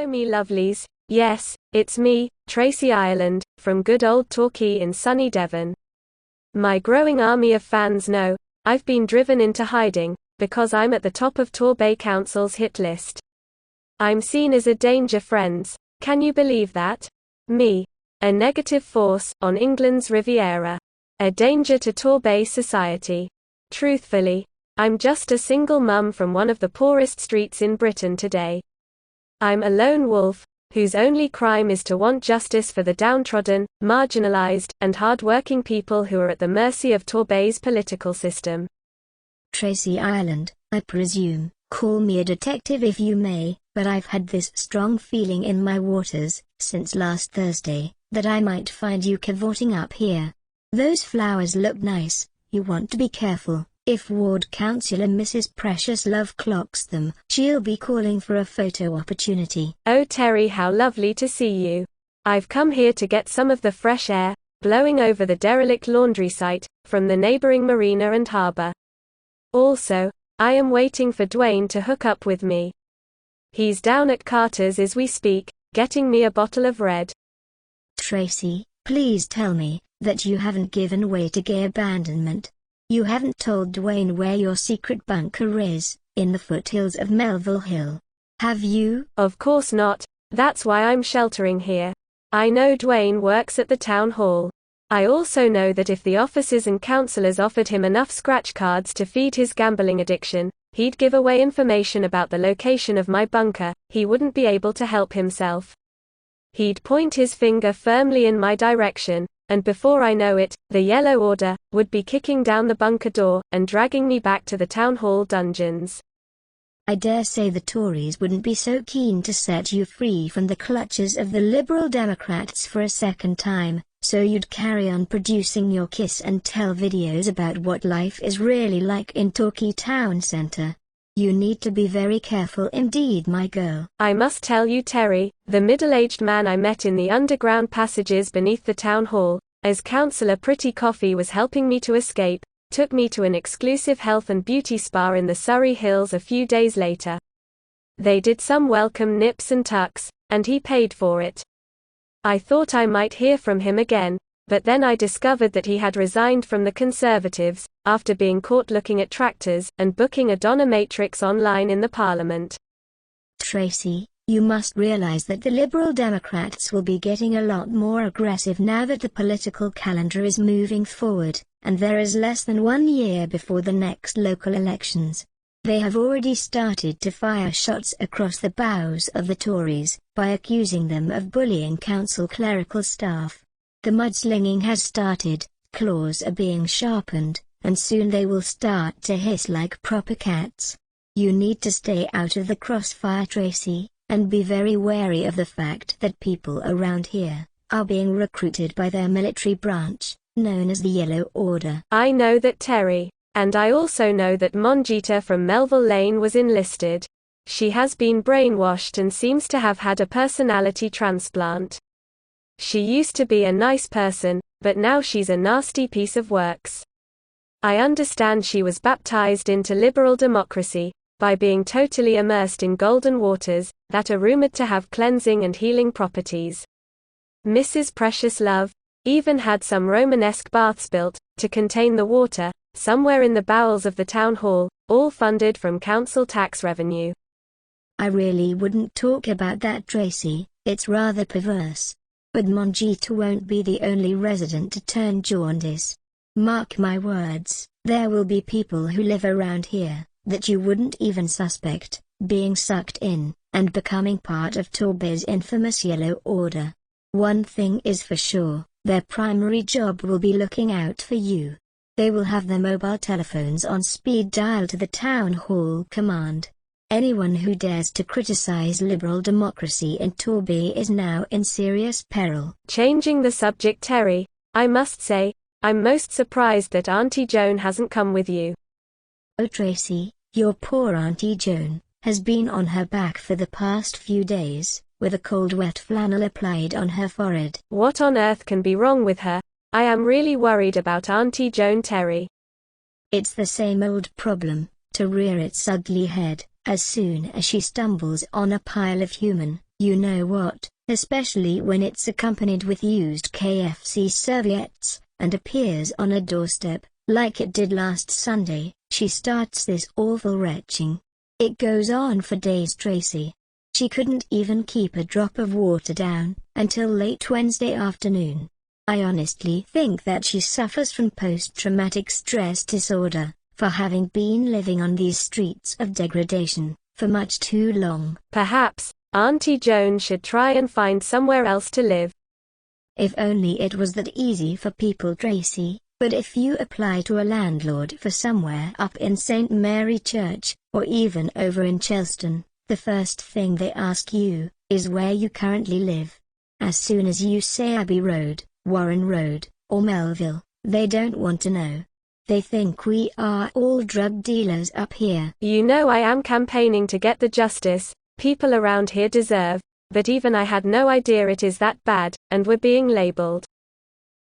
Hello me lovelies, yes, it's me, Tracey Ireland, from good old Torquay in sunny Devon. My growing army of fans know, I've been driven into hiding, because I'm at the top of Torquay Council's hit list. I'm seen as a danger, friends, can you believe that? Me. A negative force, on England's Riviera. A danger to Torquay society. Truthfully, I'm just a single mum from one of the poorest streets in Britain today. I'm a lone wolf, whose only crime is to want justice for the downtrodden, marginalized, and hard-working people who are at the mercy of Torquay's political system. Tracey Ireland, I presume, call me a detective if you may, but I've had this strong feeling in my waters, since last Thursday, that I might find you cavorting up here. Those flowers look nice, you want to be careful. If Ward Councillor Mrs. Precious Love clocks them, she'll be calling for a photo opportunity. Oh Terry, how lovely to see you. I've come here to get some of the fresh air, blowing over the derelict laundry site, from the neighboring marina and harbour. Also, I am waiting for Dwayne to hook up with me. He's down at Carter's as we speak, getting me a bottle of red. Tracey, please tell me that you haven't given way to gay abandonment. You haven't told Dwayne where your secret bunker is, in the foothills of Melville Hill. Have you? Of course not, that's why I'm sheltering here. I know Dwayne works at the town hall. I also know that if the officers and councillors offered him enough scratch cards to feed his gambling addiction, he'd give away information about the location of my bunker. He wouldn't be able to help himself. He'd point his finger firmly in my direction, and before I know it, the Yellow Order would be kicking down the bunker door and dragging me back to the town hall dungeons. I dare say the Tories wouldn't be so keen to set you free from the clutches of the Liberal Democrats for a second time, so you'd carry on producing your kiss and tell videos about what life is really like in Torquay town centre. You need to be very careful indeed, my girl. I must tell you, Terry, the middle-aged man I met in the underground passages beneath the town hall, as Councillor Pretty Coffee was helping me to escape, took me to an exclusive health and beauty spa in the Surrey Hills a few days later. They did some welcome nips and tucks, and he paid for it. I thought I might hear from him again, but then I discovered that he had resigned from the Conservatives, after being caught looking at tractors, and booking a dominatrix online in the Parliament. Tracey, you must realize that the Liberal Democrats will be getting a lot more aggressive now that the political calendar is moving forward, and there is less than 1 year before the next local elections. They have already started to fire shots across the bows of the Tories, by accusing them of bullying council clerical staff. The mudslinging has started, claws are being sharpened, and soon they will start to hiss like proper cats. You need to stay out of the crossfire, Tracey, and be very wary of the fact that people around here are being recruited by their military branch, known as the Yellow Order. I know that, Terry, and I also know that Monjita from Melville Lane was enlisted. She has been brainwashed and seems to have had a personality transplant. She used to be a nice person, but now she's a nasty piece of works. I understand she was baptized into liberal democracy by being totally immersed in golden waters that are rumored to have cleansing and healing properties. Mrs. Precious Love even had some Romanesque baths built to contain the water somewhere in the bowels of the town hall, all funded from council tax revenue. I really wouldn't talk about that, Tracey, it's rather perverse. But Monjita won't be the only resident to turn jaundice. Mark my words, there will be people who live around here, that you wouldn't even suspect, being sucked in, and becoming part of Torquay's infamous Yellow Order. One thing is for sure, their primary job will be looking out for you. They will have their mobile telephones on speed dial to the town hall command. Anyone who dares to criticize liberal democracy in Torquay is now in serious peril. Changing the subject, Terry, I must say, I'm most surprised that Auntie Joan hasn't come with you. Oh Tracey, your poor Auntie Joan has been on her back for the past few days, with a cold wet flannel applied on her forehead. What on earth can be wrong with her? I am really worried about Auntie Joan, Terry. It's the same old problem, to rear its ugly head, as soon as she stumbles on a pile of human, You know what, especially when it's accompanied with used KFC serviettes, and appears on a doorstep, like it did last Sunday, she starts this awful retching. It goes on for days, Tracey. She couldn't even keep a drop of water down, until late Wednesday afternoon. I honestly think that she suffers from post-traumatic stress disorder, for having been living on these streets of degradation, for much too long. Perhaps, Auntie Joan should try and find somewhere else to live. If only it was that easy for people, Tracey, but if you apply to a landlord for somewhere up in St. Mary Church, or even over in Chelston, the first thing they ask you, is where you currently live. As soon as you say Abbey Road, Warren Road, or Melville, they don't want to know. They think we are all drug dealers up here. You know I am campaigning to get the justice people around here deserve, but even I had no idea it is that bad, and we're being labeled.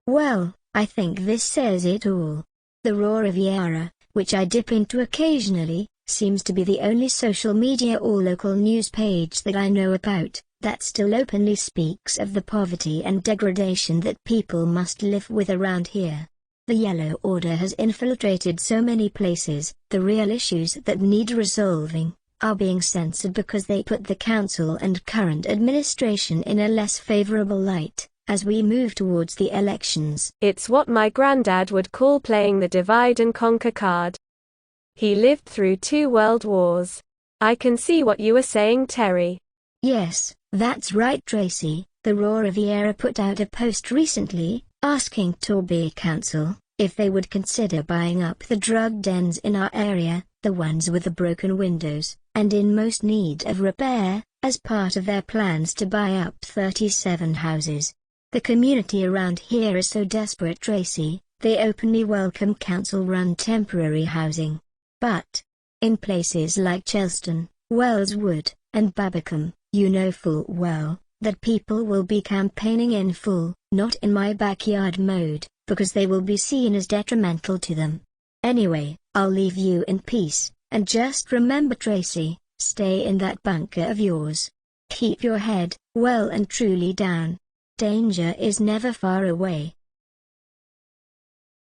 Well, I think this says it all. The Raw Riviera, which I dip into occasionally, seems to be the only social media or local news page that I know about that still openly speaks of the poverty and degradation that people must live with around here. The Yellow Order has infiltrated so many places. The real issues that need resolving are being censored because they put the council and current administration in a less favorable light as we move towards the elections. It's what my granddad would call playing the divide and conquer card. He lived through 2 world wars. I can see what you were saying, Terri. Yes, that's right, Tracey. The Raw Riviera put out a post recently, asking Torquay Council if they would consider buying up the drug dens in our area, the ones with the broken windows, and in most need of repair, as part of their plans to buy up 37 houses. The community around here is so desperate, Tracey, they openly welcome council-run temporary housing. But in places like Chelston, Wellswood, and Babbacombe, you know full well that people will be campaigning in full, not in my backyard mode, because they will be seen as detrimental to them. Anyway, I'll leave you in peace, and just remember, Tracey, stay in that bunker of yours. Keep your head well and truly down. Danger is never far away.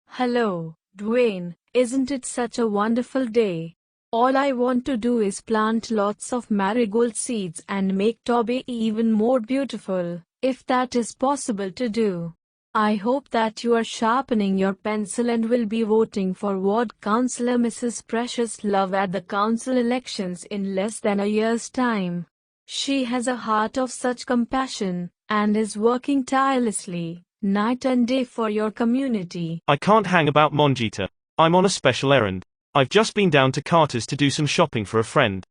Hello, Dwayne, isn't it such a wonderful day? All I want to do is plant lots of marigold seeds and make Torquay even more beautiful, if that is possible to do. I hope that you are sharpening your pencil and will be voting for Ward Councillor Mrs. Precious Love at the council elections in less than a year's time. She has a heart of such compassion, and is working tirelessly, night and day for your community. I can't hang about, Monjita. I'm on a special errand. I've just been down to Carter's to do some shopping for a friend.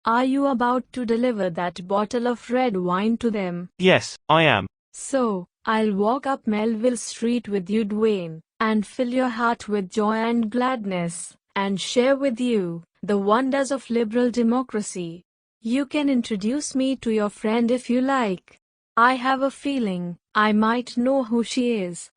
Are you about to deliver that bottle of red wine to them? Yes, I am. So, I'll walk up Melville Street with you, Dwayne, and fill your heart with joy and gladness, and share with you the wonders of liberal democracy. You can introduce me to your friend if you like. I have a feeling I might know who she is.